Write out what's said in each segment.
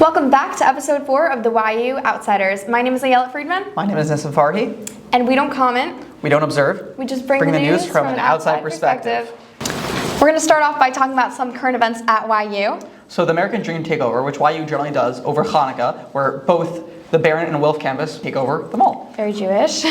Welcome back to episode 4 of the YU Outsiders. My name is Ayelet Friedman. My name is Nissim Farhi. And we don't comment. We don't observe. We just bring the news from an outside perspective. We're going to start off by talking about some current events at YU. So the American Dream Takeover, which YU generally does over Hanukkah, where both the Barron and Wilf campus take over the mall. Very Jewish.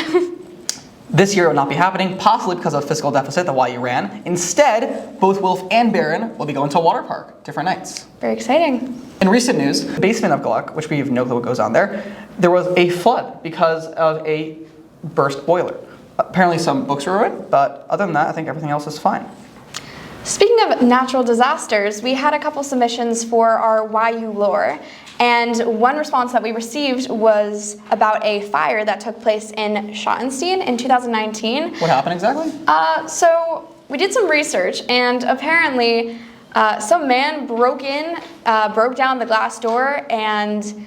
This year it will not be happening, possibly because of fiscal deficit that YU ran. Instead, both Wilf and Barron will be going to a water park, different nights. Very exciting. In recent news, the basement of Gluck, which we have no clue what goes on there was a flood because of a burst boiler. Apparently some books were ruined, but other than that, I think everything else is fine. Speaking of natural disasters, we had a couple submissions for our YU lore, and one response that we received was about a fire that took place in Schottenstein in 2019. What happened exactly? So we did some research, and apparently some man broke down the glass door and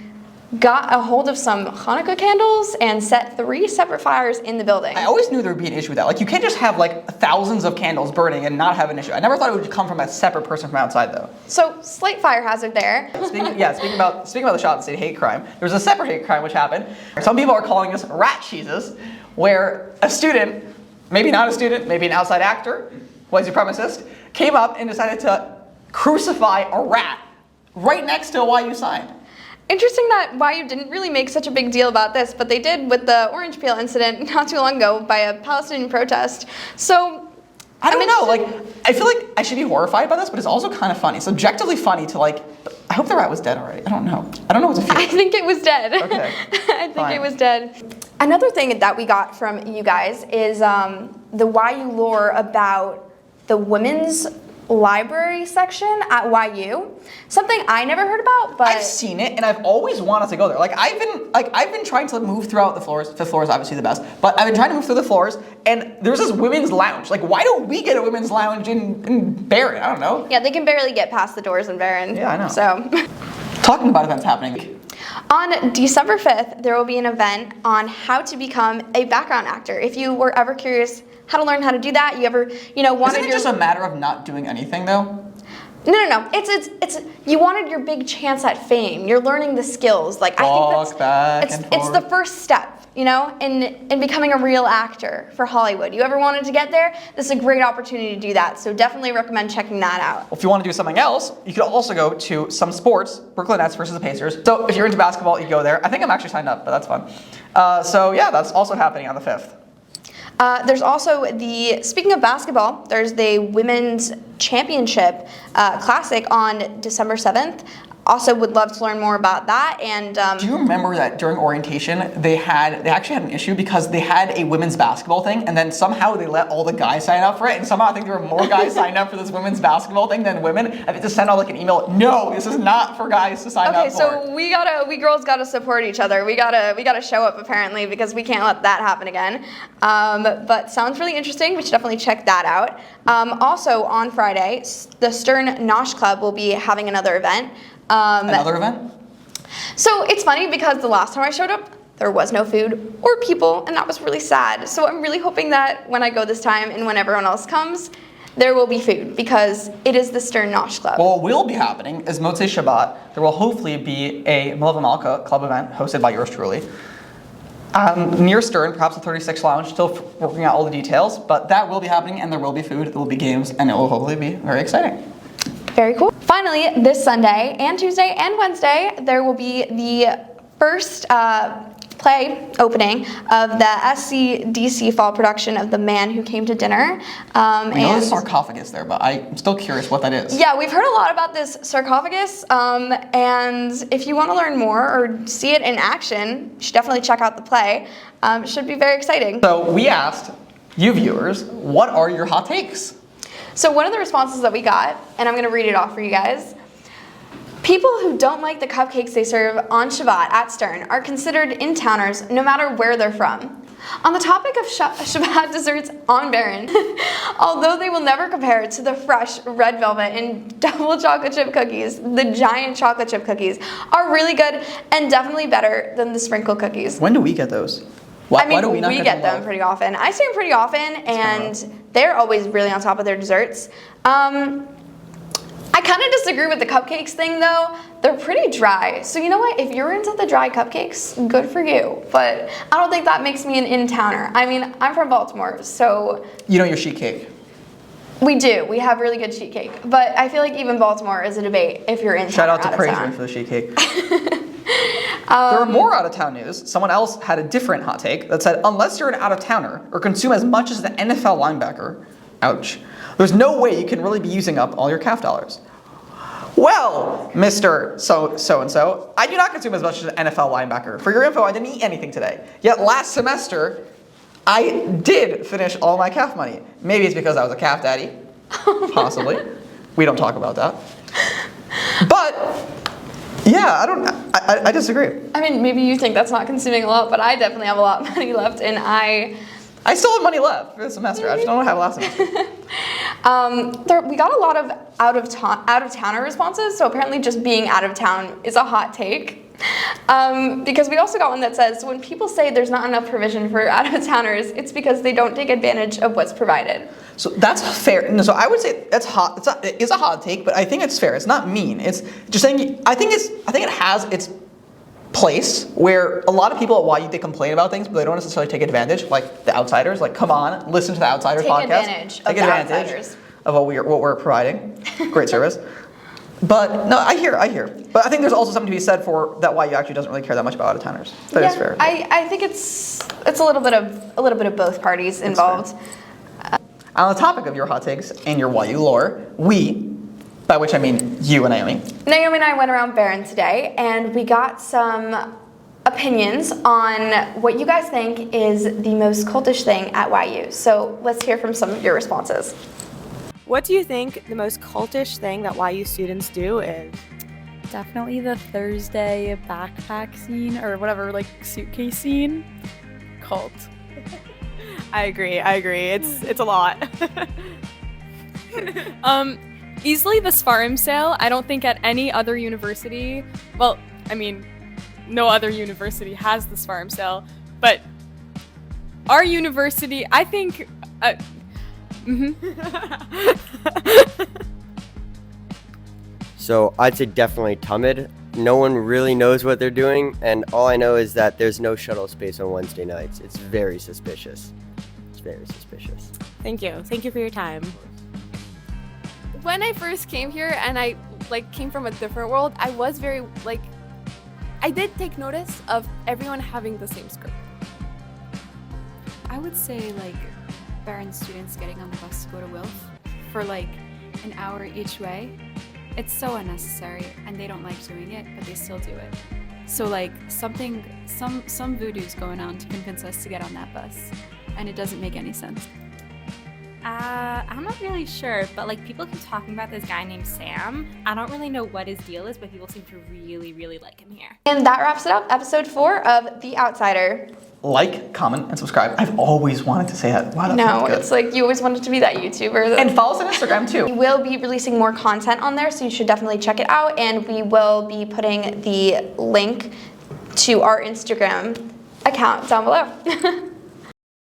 got a hold of some Hanukkah candles and set 3 separate fires in the building. I always knew there would be an issue with that. Like, you can't just have like thousands of candles burning and not have an issue. I never thought it would come from a separate person from outside, though. So, slight fire hazard there. Speaking about the Schottenstein hate crime, there was a separate hate crime which happened. Some people are calling this rat cheeses, where a student, maybe not a student, maybe an outside actor, white supremacist, came up and decided to crucify a rat right next to a YU sign. Interesting that YU didn't really make such a big deal about this, but they did with the orange peel incident not too long ago by a Palestinian protest. So, I don't know, like, I feel like I should be horrified by this, but it's also kind of funny. It's objectively funny to, like, I hope the rat was dead already. I don't know what to feel. I think it was dead. Okay. I think it was dead. Another thing that we got from you guys is the YU lore about the women's library section at YU. Something I never heard about, but I've seen it and I've always wanted to go there. I've been trying to move throughout the floors. Fifth floor is obviously the best, but I've been trying to move through the floors, and there's this women's lounge. Like, why don't we get a women's lounge in Barron? I don't know. Yeah, they can barely get past the doors in Barron. Yeah, I know. So talking about events happening. On December 5th, there will be an event on how to become a background actor. If you were ever curious how to learn how to do that, you ever, wanted Isn't it just a matter of not doing anything, though? No. It's you wanted your big chance at fame. You're learning the skills. Like, I think it's the first step, in becoming a real actor for Hollywood. You ever wanted to get there? This is a great opportunity to do that. So definitely recommend checking that out. Well, if you want to do something else, you could also go to some sports, Brooklyn Nets versus the Pacers. So if you're into basketball, you go there. I think I'm actually signed up, but that's fun. So yeah, that's also happening on the 5th. There's also speaking of basketball, there's the Women's Championship Classic on December 7th. Also would love to learn more about that. And do you remember that during orientation, they actually had an issue because they had a women's basketball thing, and then somehow they let all the guys sign up for it, and somehow I think there were more guys signed up for this women's basketball thing than women. I think to send out an email, no, this is not for guys to sign up for. Okay, so we girls gotta support each other. We gotta show up apparently, because we can't let that happen again. But sounds really interesting. We should definitely check that out. Also on Friday, the Stern Nosh Club will be having another event. Another event? So it's funny because the last time I showed up, there was no food or people, and that was really sad. So I'm really hoping that when I go this time and when everyone else comes, there will be food, because it is the Stern Nosh Club. Well, what will be happening is Motzei Shabbat. There will hopefully be a Melva Malka club event hosted by yours truly. Near Stern, perhaps the 36 Lounge, still working out all the details, but that will be happening, and there will be food, there will be games, and it will hopefully be very exciting. Very cool. Finally, this Sunday and Tuesday and Wednesday, there will be the first play opening of the SCDC fall production of The Man Who Came to Dinner. We know there's sarcophagus there, but I'm still curious what that is. Yeah, we've heard a lot about this sarcophagus, and if you want to learn more or see it in action, you should definitely check out the play. It should be very exciting. So we asked you viewers, what are your hot takes? So one of the responses that we got, and I'm going to read it off for you guys. People who don't like the cupcakes they serve on Shabbat at Stern are considered in-towners no matter where they're from. On the topic of Shabbat desserts on Barron, although they will never compare to the fresh red velvet and double chocolate chip cookies, the giant chocolate chip cookies are really good and definitely better than the sprinkle cookies. When do we get those? Why do we get them pretty often. I see them pretty often, and they're always really on top of their desserts. I kind kind of disagree with the cupcakes thing though. They're pretty dry. So you know what? If you're into the dry cupcakes, good for you. But I don't think that makes me an in-towner. I mean, I'm from Baltimore, so You know your sheet cake. we do. We have really good sheet cake. But I feel like even Baltimore is a debate if you're in Shout town out or to out of Praise town. for the sheet cake. There were more out-of-town news. Someone else had a different hot take that said, unless you're an out-of-towner or consume as much as an NFL linebacker, ouch, there's no way you can really be using up all your CAF dollars. Well, Mr. So-and-so, I do not consume as much as an NFL linebacker. For your info, I didn't eat anything today. Yet last semester, I did finish all my CAF money. Maybe it's because I was a CAF daddy. Possibly. We don't talk about that. But, yeah, I disagree. I mean, maybe you think that's not consuming a lot, but I definitely have a lot of money left, and I still have money left for this semester. I just don't have last semester. we got a lot of out-of-towner responses, so apparently just being out of town is a hot take. Because we also got one that says, when people say there's not enough provision for out-of-towners, it's because they don't take advantage of what's provided. So that's fair. No, so I would say that's hot. It is a hot take, but I think it's fair. It's not mean. It's just saying. I think it has its place where a lot of people at YU they complain about things, but they don't necessarily take advantage. Like the Outsiders. Like, come on, listen to the Outsiders Take podcast. advantage Take of the advantage Outsiders. of what we're providing. Great service. But no, I hear. But I think there's also something to be said for that YU actually doesn't really care that much about out-of-towners. That is fair. I think it's a little bit of both parties involved. On the topic of your hot takes and your YU lore, we, by which I mean you and Naomi. Naomi and I went around Barron today, and we got some opinions on what you guys think is the most cultish thing at YU. So let's hear from some of your responses. What do you think the most cultish thing that YU students do is? Definitely the Thursday backpack scene or whatever, like suitcase scene. Cult. I agree. It's a lot. Easily the Sparm sale. I don't think at any other university, well, I mean, no other university has the Sparm sale, but our university, I think, So I'd say definitely Tumid. No one really knows what they're doing, and all I know is that there's no shuttle space on Wednesday nights. It's very suspicious. It's very suspicious. Thank you for your time. When I first came here and I came from a different world, I was very I did take notice of everyone having the same skirt. I would say Barron students getting on the bus to go to Wilf for an hour each way. It's so unnecessary and they don't like doing it, but they still do it. So some voodoo's going on to convince us to get on that bus, and it doesn't make any sense. I'm not really sure, but people keep talking about this guy named Sam. I don't really know what his deal is, but people seem to really, really like him here. And that wraps it up, episode 4 of The Outsider. Like, comment, and subscribe. I've always wanted to say that. Wow, that No, sounds good. it's like you always wanted to be that YouTuber. And follow us on Instagram too. We will be releasing more content on there, so you should definitely check it out. And we will be putting the link to our Instagram account down below.